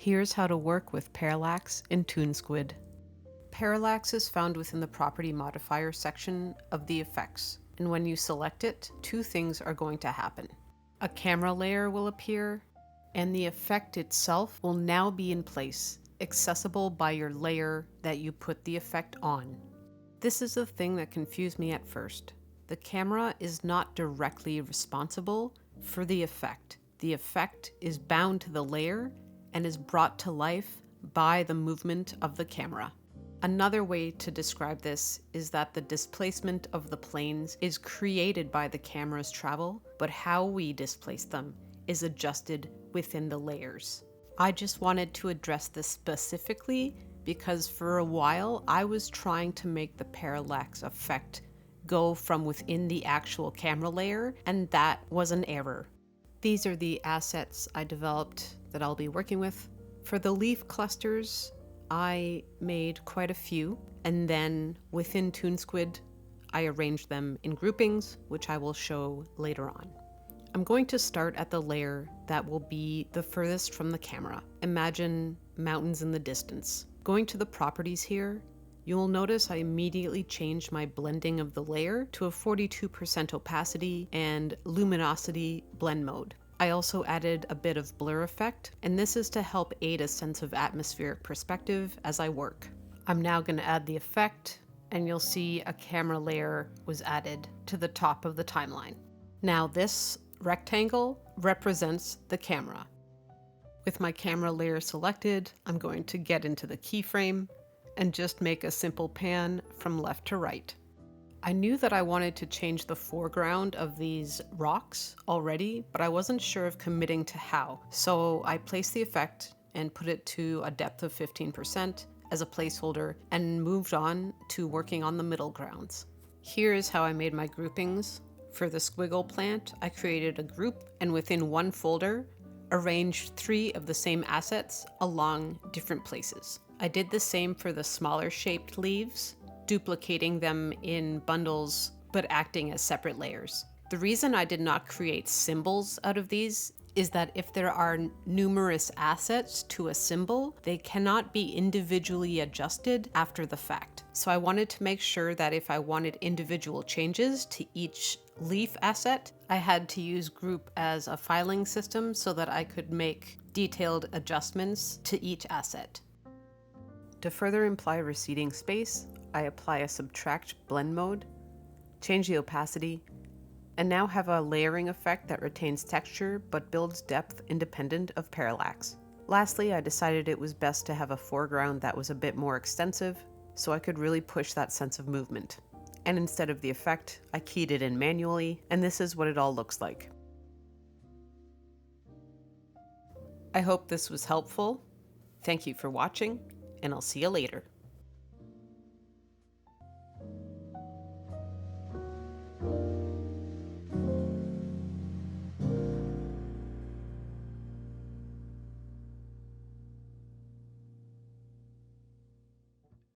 Here's how to work with Parallax in Toonsquid. Parallax is found within the property modifier section of the effects, and when you select it, two things are going to happen. A camera layer will appear, and the effect itself will now be in place, accessible by your layer that you put the effect on. This is the thing that confused me at first. The camera is not directly responsible for the effect. The effect is bound to the layer and is brought to life by the movement of the camera. Another way to describe this is that the displacement of the planes is created by the camera's travel, but how we displace them is adjusted within the layers. I just wanted to address this specifically because for a while I was trying to make the parallax effect go from within the actual camera layer, and that was an error. These are the assets I developed that I'll be working with. For the leaf clusters, I made quite a few, and then within Toonsquid, I arranged them in groupings, which I will show later on. I'm going to start at the layer that will be the furthest from the camera. Imagine mountains in the distance. Going to the properties here, you will notice I immediately changed my blending of the layer to a 42% opacity and luminosity blend mode. I also added a bit of blur effect, and this is to help aid a sense of atmospheric perspective as I work. I'm now going to add the effect, and you'll see a camera layer was added to the top of the timeline. Now this rectangle represents the camera. With my camera layer selected, I'm going to get into the keyframe and just make a simple pan from left to right. I knew that I wanted to change the foreground of these rocks already, but I wasn't sure of committing to how. So I placed the effect and put it to a depth of 15% as a placeholder and moved on to working on the middle grounds. Here is how I made my groupings. For the squiggle plant, I created a group and within one folder, arranged 3 of the same assets along different places. I did the same for the smaller shaped leaves, duplicating them in bundles, but acting as separate layers. The reason I did not create symbols out of these is that if there are numerous assets to a symbol, they cannot be individually adjusted after the fact. So I wanted to make sure that if I wanted individual changes to each leaf asset, I had to use group as a filing system so that I could make detailed adjustments to each asset. To further imply receding space, I apply a subtract blend mode, change the opacity, and now have a layering effect that retains texture but builds depth independent of parallax. Lastly, I decided it was best to have a foreground that was a bit more extensive so I could really push that sense of movement. And instead of the effect, I keyed it in manually, and this is what it all looks like. I hope this was helpful. Thank you for watching, and I'll see you later.